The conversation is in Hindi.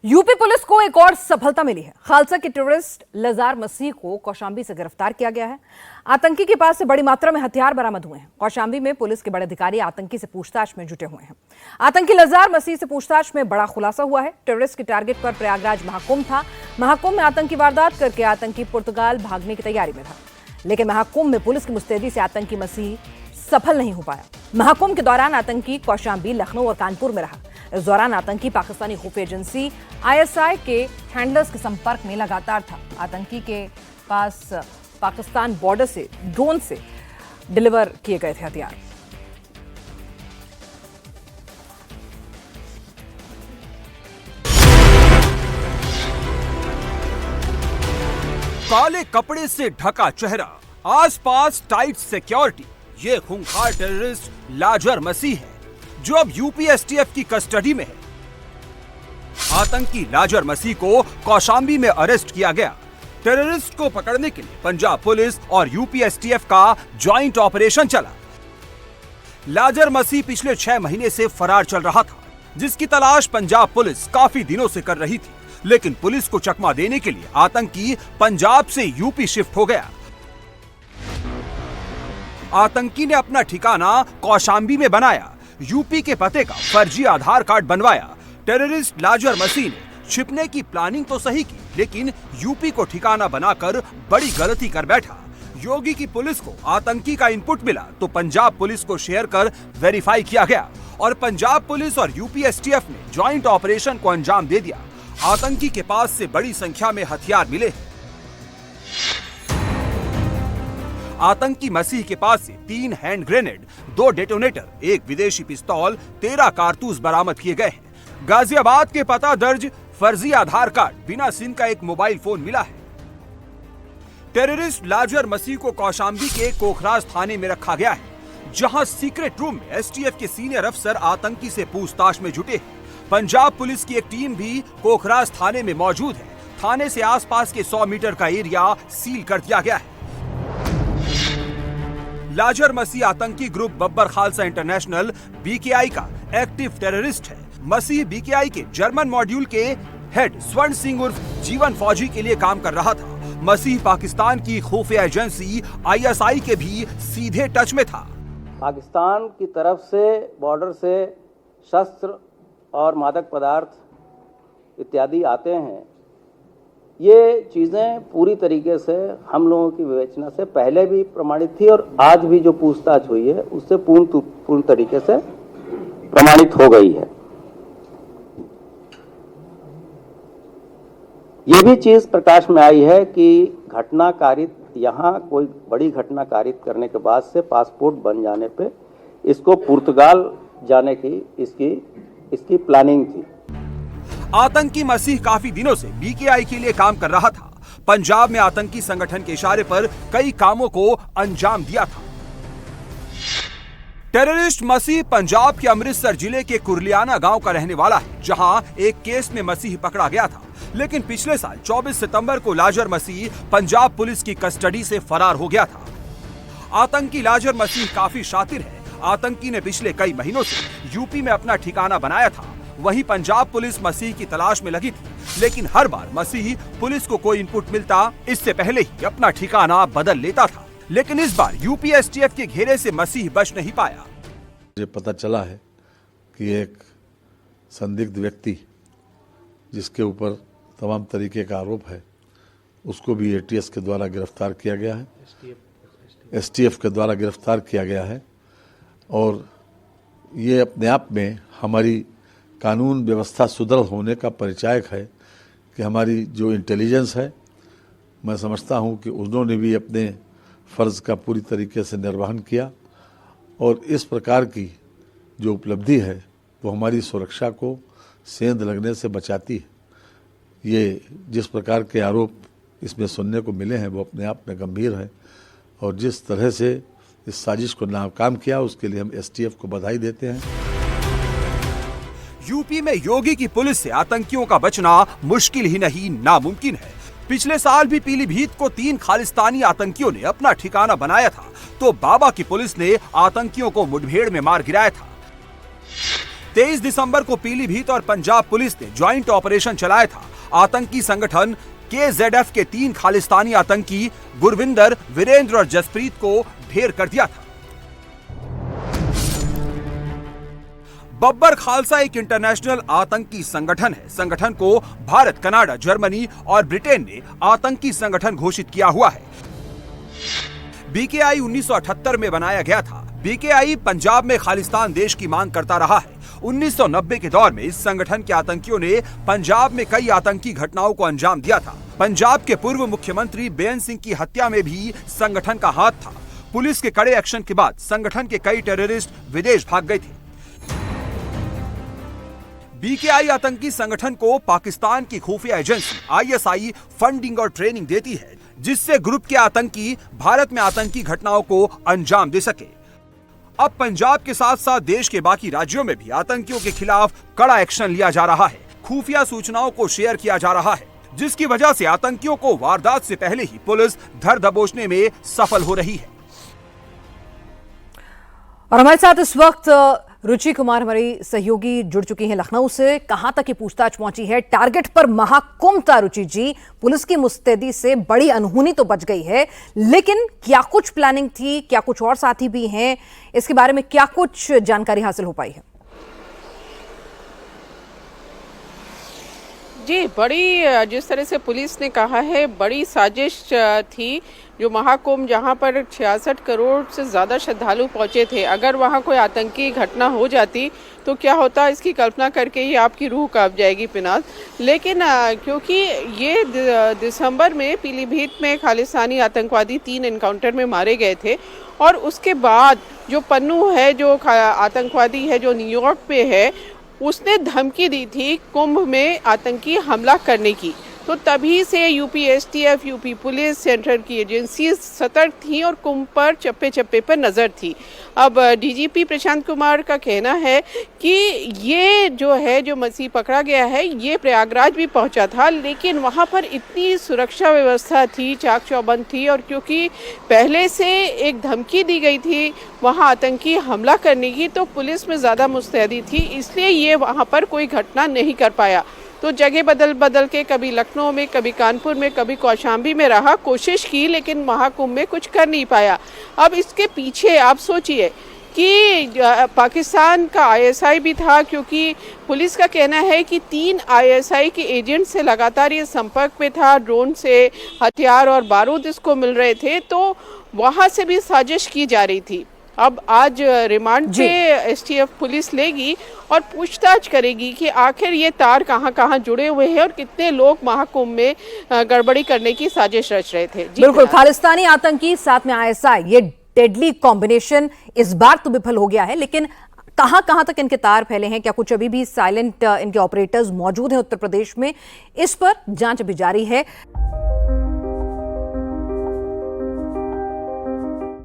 यूपी पुलिस को एक और सफलता मिली है। खालसा के टेररिस्ट लजार मसीह को कौशांबी से गिरफ्तार किया गया है। आतंकी के पास से बड़ी मात्रा में हथियार बरामद हुए हैं। कौशांबी में पुलिस के बड़े अधिकारी आतंकी से पूछताछ में जुटे हुए हैं। आतंकी लजार मसीह से पूछताछ में बड़ा खुलासा हुआ है। टेररिस्ट के टारगेट पर प्रयागराज महाकुंभ था। महाकुंभ में आतंकी वारदात करके आतंकी पुर्तगाल भागने की तैयारी में था, लेकिन महाकुंभ में पुलिस की मुस्तैदी से आतंकी मसीह सफल नहीं हो पाया। महाकुंभ के दौरान आतंकी कौशांबी, लखनऊ और कानपुर में रहा। इस दौरान आतंकी पाकिस्तानी खुफिया एजेंसी ISI के हैंडलर्स के संपर्क में लगातार था। आतंकी के पास पाकिस्तान बॉर्डर से ड्रोन से डिलीवर किए गए थे हथियार। काले कपड़े से ढका चेहरा, आसपास टाइट सिक्योरिटी, ये खूंखार टेररिस्ट लाजर मसीह है जो अब यूपी STF की कस्टडी में है। आतंकी लाजर मसीह को कौशांबी में अरेस्ट किया गया। टेररिस्ट को पकड़ने के लिए पंजाब पुलिस और यूपी STF का ज्वाइंट ऑपरेशन चला। लाजर मसीह पिछले 6 महीने से फरार चल रहा था, जिसकी तलाश पंजाब पुलिस काफी दिनों से कर रही थी, लेकिन पुलिस को चकमा देने के लिए आतंकी पंजाब से यूपी शिफ्ट हो गया। आतंकी ने अपना ठिकाना कौशांबी में बनाया, यूपी के पते का फर्जी आधार कार्ड बनवाया। टेररिस्ट लाजर मसीह ने छिपने की प्लानिंग तो सही की, लेकिन यूपी को ठिकाना बनाकर बड़ी गलती कर बैठा। योगी की पुलिस को आतंकी का इनपुट मिला तो पंजाब पुलिस को शेयर कर वेरीफाई किया गया और पंजाब पुलिस और यूपी STF ने ज्वाइंट ऑपरेशन को अंजाम दे दिया। आतंकी के पास से बड़ी संख्या में हथियार मिले। आतंकी मसीह के पास से 3 हैंड ग्रेनेड, 2 डेटोनेटर, 1 विदेशी पिस्तौल, 13 कारतूस बरामद किए गए हैं। गाजियाबाद के पता दर्ज फर्जी आधार कार्ड, बिना सिम का एक मोबाइल फोन मिला है। टेररिस्ट लाजर मसीह को कौशांबी के कोखराज थाने में रखा गया है, जहां सीक्रेट रूम में STF के सीनियर अफसर आतंकी से पूछताछ में जुटे हैं। पंजाब पुलिस की एक टीम भी कोखराज थाने में मौजूद है। थाने से आसपास के 100 मीटर का एरिया सील कर दिया गया है। लाजर मसीह आतंकी group Babbar Khalsa international BKI का एक्टिव टेररिस्ट है। मसीह BKI के जर्मन मॉड्यूल के हेड स्वर्ण सिंह उर्फ जीवन फौजी के लिए काम कर रहा था। मसीह पाकिस्तान की खुफिया एजेंसी ISI के भी सीधे टच में था। पाकिस्तान की तरफ से बॉर्डर से शस्त्र और मादक पदार्थ इत्यादि आते हैं। ये चीज़ें पूरी तरीके से हम लोगों की विवेचना से पहले भी प्रमाणित थी और आज भी जो पूछताछ हुई है उससे पूर्ण तरीके से प्रमाणित हो गई है। ये भी चीज़ प्रकाश में आई है कि घटना कारित, यहाँ कोई बड़ी घटना कारित करने के बाद से पासपोर्ट बन जाने पे इसको पुर्तगाल जाने की इसकी प्लानिंग थी। आतंकी मसीह काफी दिनों से BKI के लिए काम कर रहा था। पंजाब में आतंकी संगठन के इशारे पर कई कामों को अंजाम दिया था। टेररिस्ट मसीह पंजाब के अमृतसर जिले के कुरलियाना गांव का रहने वाला है, जहां एक केस में मसीह पकड़ा गया था, लेकिन पिछले साल 24 सितंबर को लाजर मसीह पंजाब पुलिस की कस्टडी से फरार हो गया था। आतंकी लाजर मसीह काफी शातिर है। आतंकी ने पिछले कई महीनों से यूपी में अपना ठिकाना बनाया था। वहीं पंजाब पुलिस मसीह की तलाश में लगी थी, लेकिन हर बार मसीह पुलिस को कोई इनपुट मिलता इससे पहले ही अपना ठिकाना बदल लेता था। लेकिन इस बार यूपी STF के घेरे से मसीह बच नहीं पाया। मुझे पता चला है कि एक संदिग्ध व्यक्ति जिसके ऊपर तमाम तरीके का आरोप है, उसको भी ATS के द्वारा गिरफ्तार किया गया है, STF के द्वारा गिरफ्तार किया गया है। और ये अपने आप में हमारी कानून व्यवस्था सुदृढ़ होने का परिचायक है कि हमारी जो इंटेलिजेंस है, मैं समझता हूँ कि उन्होंने भी अपने फ़र्ज़ का पूरी तरीके से निर्वहन किया और इस प्रकार की जो उपलब्धि है वो हमारी सुरक्षा को सेंध लगने से बचाती है। ये जिस प्रकार के आरोप इसमें सुनने को मिले हैं वो अपने आप में गंभीर है और जिस तरह से इस साजिश को नाकाम किया उसके लिए हम STF को बधाई देते हैं। यूपी में योगी की पुलिस से आतंकियों का बचना मुश्किल ही नहीं, नामुमकिन है। पिछले साल भी पीलीभीत को 3 खालिस्तानी आतंकियों ने अपना ठिकाना बनाया था, तो बाबा की पुलिस ने आतंकियों को मुठभेड़ में मार गिराया था। 23 दिसंबर को पीलीभीत और पंजाब पुलिस ने ज्वाइंट ऑपरेशन चलाया था। आतंकी संगठन KZF के 3 खालिस्तानी आतंकी गुरविंदर, वीरेंद्र और जसप्रीत को ढेर कर दिया था। बब्बर खालसा एक इंटरनेशनल आतंकी संगठन है। संगठन को भारत, कनाडा, जर्मनी और ब्रिटेन ने आतंकी संगठन घोषित किया हुआ है। BKI 1978 में बनाया गया था। BKI पंजाब में खालिस्तान देश की मांग करता रहा है। 1990 के दौर में इस संगठन के आतंकियों ने पंजाब में कई आतंकी घटनाओं को अंजाम दिया था। पंजाब के पूर्व मुख्यमंत्री बेअंत सिंह की हत्या में भी संगठन का हाथ था। पुलिस के कड़े एक्शन के बाद संगठन के कई टेररिस्ट विदेश भाग गए थे। BKI आतंकी संगठन को पाकिस्तान की खुफिया एजेंसी ISI फंडिंग और ट्रेनिंग देती है, जिससे ग्रुप के आतंकी भारत में आतंकी घटनाओं को अंजाम दे सके। अब पंजाब के साथ साथ देश के बाकी राज्यों में भी आतंकियों के खिलाफ कड़ा एक्शन लिया जा रहा है। खुफिया सूचनाओं को शेयर किया जा रहा है, जिसकी वजह से आतंकियों को वारदात से पहले ही पुलिस धर दबोचने में सफल हो रही है। और हमारे साथ इस वक्त रुचि कुमार हमारी सहयोगी जुड़ चुकी हैं लखनऊ से। कहां तक ये पूछताछ पहुंची है? टारगेट पर महाकुंभ था रुचि जी। पुलिस की मुस्तैदी से बड़ी अनहोनी तो बच गई है, लेकिन क्या कुछ प्लानिंग थी? क्या कुछ और साथी भी हैं? इसके बारे में क्या कुछ जानकारी हासिल हो पाई है? जी, बड़ी जिस तरह से पुलिस ने कहा है, बड़ी साजिश थी। जो महाकुंभ जहां पर 66 करोड़ से ज़्यादा श्रद्धालु पहुंचे थे, अगर वहां कोई आतंकी घटना हो जाती तो क्या होता, इसकी कल्पना करके ही आपकी रूह कांप जाएगी पिनाज। लेकिन क्योंकि ये दिसंबर में पीलीभीत में खालिस्तानी आतंकवादी 3 एनकाउंटर में मारे गए थे, और उसके बाद जो पन्नू है, जो आतंकवादी है, जो न्यूयॉर्क पे है, उसने धमकी दी थी कुंभ में आतंकी हमला करने की। तो तभी से UP STF, UP police, central की एजेंसी सतर्क थी और कुंभ पर चप्पे चप्पे पर नज़र थी। अब DGP प्रशांत कुमार का कहना है कि ये जो मसीह पकड़ा गया है, ये प्रयागराज भी पहुंचा था, लेकिन वहां पर इतनी सुरक्षा व्यवस्था थी, चाक चौबंद थी, और क्योंकि पहले से एक धमकी दी गई थी वहां आतंकी हमला करने की, तो पुलिस में ज़्यादा मुस्तैदी थी, इसलिए ये वहां पर कोई घटना नहीं कर पाया। तो जगह बदल के कभी लखनऊ में, कभी कानपुर में, कभी कौशाम्बी में रहा, कोशिश की, लेकिन महाकुंभ में कुछ कर नहीं पाया। अब इसके पीछे आप सोचिए कि पाकिस्तान का ISI भी था, क्योंकि पुलिस का कहना है कि 3 ISI के एजेंट से लगातार ये संपर्क में था, ड्रोन से हथियार और बारूद इसको मिल रहे थे, तो वहाँ से भी साजिश की जा रही थी। अब आज रिमांड पे STF पुलिस लेगी और पूछताछ करेगी कि आखिर ये तार कहाँ कहाँ जुड़े हुए हैं और कितने लोग महाकुंभ में गड़बड़ी करने की साजिश रच रहे थे। बिल्कुल, खालिस्तानी आतंकी साथ में ISI, ये डेडली कॉम्बिनेशन इस बार तो विफल हो गया है, लेकिन कहां कहां तक इनके तार फैले हैं? क्या कुछ अभी भी साइलेंट इनके ऑपरेटर्स मौजूद हैं उत्तर प्रदेश में? इस पर जांच अभी जारी है।